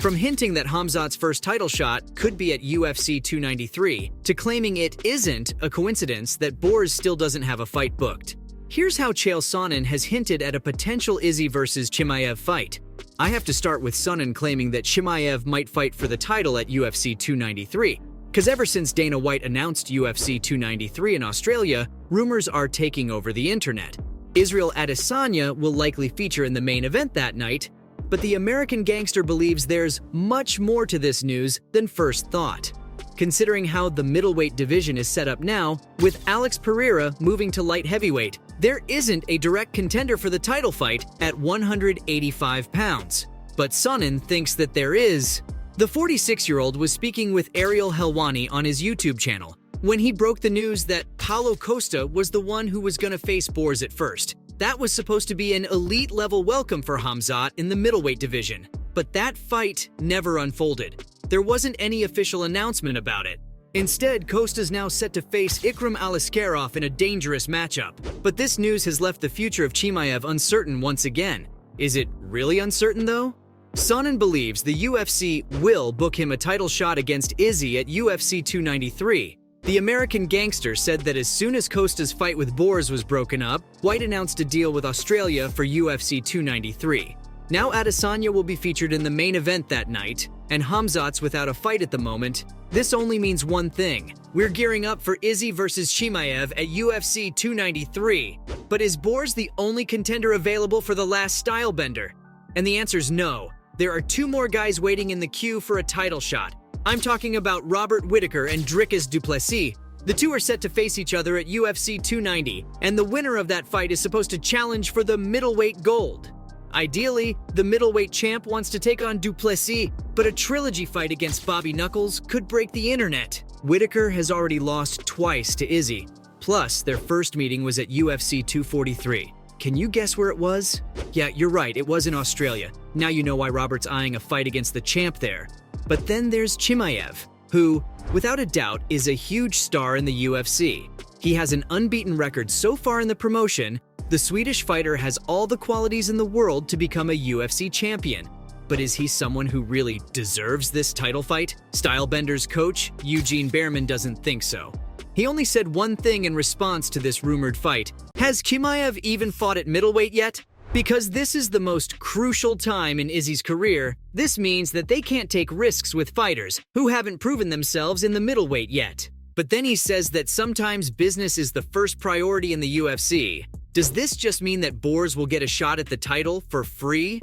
From hinting that Khamzat's first title shot could be at UFC 293, to claiming it isn't a coincidence that Borz still doesn't have a fight booked. Here's how Chael Sonnen has hinted at a potential Izzy versus Chimaev fight. I have to start with Sonnen claiming that Chimaev might fight for the title at UFC 293, because ever since Dana White announced UFC 293 in Australia, rumors are taking over the internet. Israel Adesanya will likely feature in the main event that night, but the American gangster believes there's much more to this news than first thought. Considering how the middleweight division is set up now, with Alex Pereira moving to light heavyweight, there isn't a direct contender for the title fight at 185 pounds. But Sonnen thinks that there is. The 46-year-old was speaking with Ariel Helwani on his YouTube channel when he broke the news that Paulo Costa was the one who was going to face Borz at first. That was supposed to be an elite-level welcome for Khamzat in the middleweight division, but that fight never unfolded. There wasn't any official announcement about it. Instead, Costa's now set to face Ikram Aliskerov in a dangerous matchup. But this news has left the future of Chimaev uncertain once again. Is it really uncertain, though? Sonnen believes the UFC will book him a title shot against Izzy at UFC 293. The American gangster said that as soon as Costa's fight with Borz was broken up, White announced a deal with Australia for UFC 293. Now Adesanya will be featured in the main event that night, and Khamzat's without a fight at the moment. This only means one thing. We're gearing up for Izzy versus Chimaev at UFC 293. But is Borz the only contender available for the last stylebender? And the answer's no. There are two more guys waiting in the queue for a title shot. I'm talking about Robert Whittaker and Dricus du Plessis. The two are set to face each other at UFC 290, and the winner of that fight is supposed to challenge for the middleweight gold. Ideally, the middleweight champ wants to take on du Plessis, but a trilogy fight against Bobby Knuckles could break the internet. Whittaker has already lost twice to Izzy. Plus, their first meeting was at UFC 243. Can you guess where it was? Yeah, you're right, it was in Australia. Now you know why Robert's eyeing a fight against the champ there. But then there's Chimaev, who, without a doubt, is a huge star in the UFC. He has an unbeaten record so far in the promotion. The Swedish fighter has all the qualities in the world to become a UFC champion. But is he someone who really deserves this title fight? Stylebender's coach, Eugene Behrman, doesn't think so. He only said one thing in response to this rumored fight. Has Chimaev even fought at middleweight yet? Because this is the most crucial time in Izzy's career, this means that they can't take risks with fighters who haven't proven themselves in the middleweight yet. But then he says that sometimes business is the first priority in the UFC. Does this just mean that Borz will get a shot at the title for free?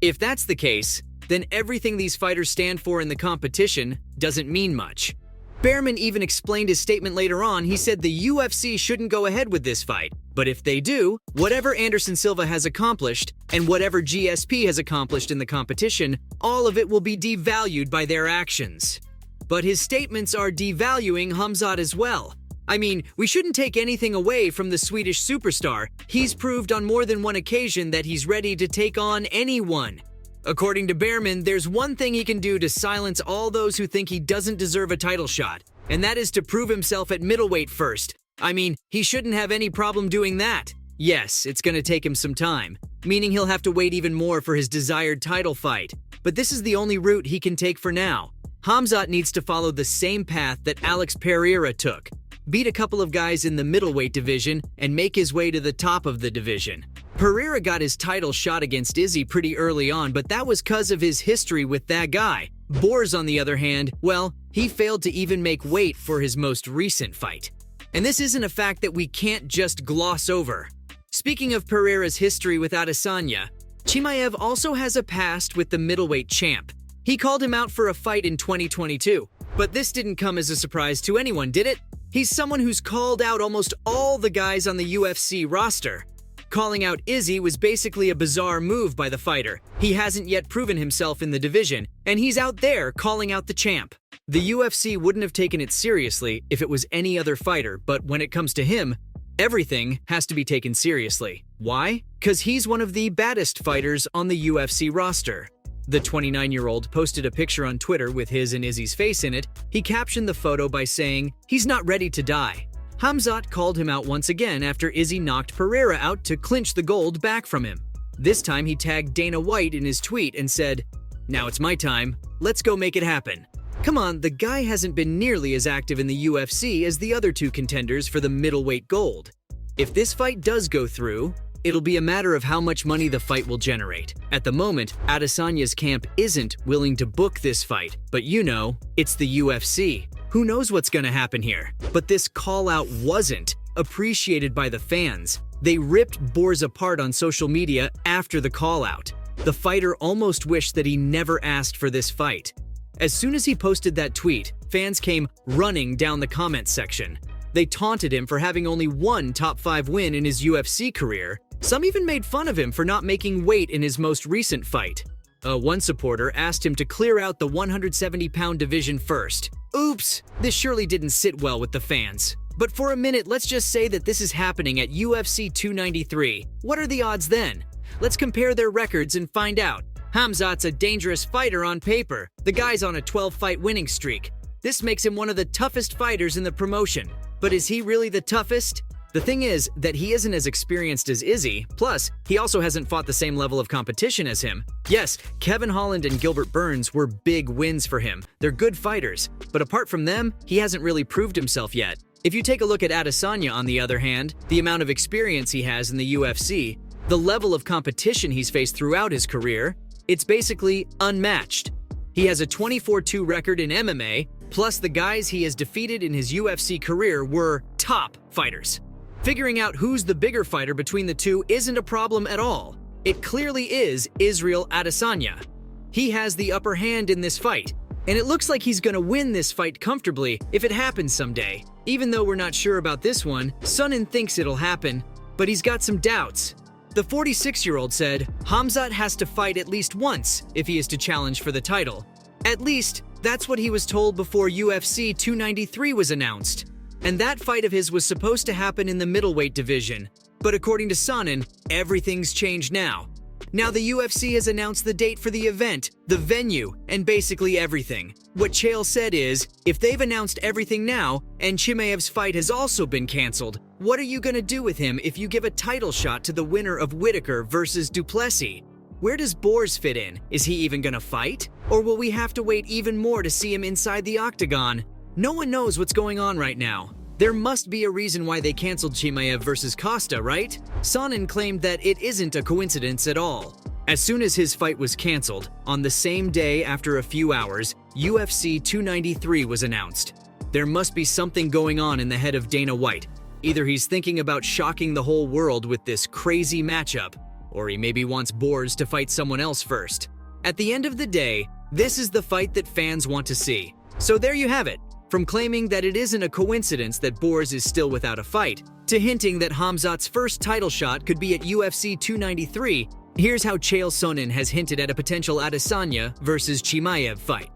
If that's the case, then everything these fighters stand for in the competition doesn't mean much. Behrman even explained his statement later on. He said the UFC shouldn't go ahead with this fight. But if they do, whatever Anderson Silva has accomplished and whatever GSP has accomplished in the competition, all of it will be devalued by their actions. But his statements are devaluing Khamzat as well. I mean, we shouldn't take anything away from the Swedish superstar. He's proved on more than one occasion that he's ready to take on anyone. According to Behrman, there's one thing he can do to silence all those who think he doesn't deserve a title shot, and that is to prove himself at middleweight first. I mean, he shouldn't have any problem doing that. Yes, it's going to take him some time, meaning he'll have to wait even more for his desired title fight. But this is the only route he can take for now. Khamzat needs to follow the same path that Alex Pereira took. Beat a couple of guys in the middleweight division and make his way to the top of the division. Pereira got his title shot against Izzy pretty early on, but that was because of his history with that guy. Borz, on the other hand, well, he failed to even make weight for his most recent fight. And this isn't a fact that we can't just gloss over. Speaking of Pereira's history with Adesanya, Chimaev also has a past with the middleweight champ. He called him out for a fight in 2022. But this didn't come as a surprise to anyone, did it? He's someone who's called out almost all the guys on the UFC roster. Calling out Izzy was basically a bizarre move by the fighter. He hasn't yet proven himself in the division, and he's out there calling out the champ. The UFC wouldn't have taken it seriously if it was any other fighter, but when it comes to him, everything has to be taken seriously. Why? Because he's one of the baddest fighters on the UFC roster. The 29-year-old posted a picture on Twitter with his and Izzy's face in it. He captioned the photo by saying, "He's not ready to die." Khamzat called him out once again after Izzy knocked Pereira out to clinch the gold back from him. This time he tagged Dana White in his tweet and said, Now it's my time. Let's go make it happen. Come on, the guy hasn't been nearly as active in the UFC as the other two contenders for the middleweight gold. If this fight does go through, it'll be a matter of how much money the fight will generate. At the moment, Adesanya's camp isn't willing to book this fight, but it's the UFC. Who knows what's gonna happen here? But this call-out wasn't appreciated by the fans. They ripped Borz apart on social media after the call-out. The fighter almost wished that he never asked for this fight. As soon as he posted that tweet, fans came running down the comments section. They taunted him for having only one top 5 win in his UFC career. Some even made fun of him for not making weight in his most recent fight. One supporter asked him to clear out the 170-pound division first. Oops, this surely didn't sit well with the fans. But for a minute, let's just say that this is happening at UFC 293. What are the odds then? Let's compare their records and find out. Khamzat's a dangerous fighter on paper. The guy's on a 12-fight winning streak. This makes him one of the toughest fighters in the promotion. But is he really the toughest? The thing is that he isn't as experienced as Izzy, plus, he also hasn't fought the same level of competition as him. Yes, Kevin Holland and Gilbert Burns were big wins for him. They're good fighters, but apart from them, he hasn't really proved himself yet. If you take a look at Adesanya, on the other hand, the amount of experience he has in the UFC, the level of competition he's faced throughout his career, it's basically unmatched. He has a 24-2 record in MMA, plus the guys he has defeated in his UFC career were top fighters. Figuring out who's the bigger fighter between the two isn't a problem at all. It clearly is Israel Adesanya. He has the upper hand in this fight, and it looks like he's gonna win this fight comfortably if it happens someday. Even though we're not sure about this one, Sonnen thinks it'll happen, but he's got some doubts. The 46-year-old said, Khamzat has to fight at least once if he is to challenge for the title. At least, that's what he was told before UFC 293 was announced. And that fight of his was supposed to happen in the middleweight division. But according to Sonnen, everything's changed now. Now the UFC has announced the date for the event, the venue, and basically everything. What Chael said is, if they've announced everything now, and Chimaev's fight has also been cancelled, what are you gonna do with him if you give a title shot to the winner of Whitaker versus Duplessis? Where does Borz fit in? Is he even gonna fight? Or will we have to wait even more to see him inside the octagon? No one knows what's going on right now. There must be a reason why they canceled Chimaev versus Costa, right? Sonnen claimed that it isn't a coincidence at all. As soon as his fight was canceled, on the same day after a few hours, UFC 293 was announced. There must be something going on in the head of Dana White. Either he's thinking about shocking the whole world with this crazy matchup, or he maybe wants Borz to fight someone else first. At the end of the day, this is the fight that fans want to see. So there you have it. From claiming that it isn't a coincidence that Borz is still without a fight, to hinting that Khamzat's first title shot could be at UFC 293, here's how Chael Sonnen has hinted at a potential Adesanya versus Chimaev fight.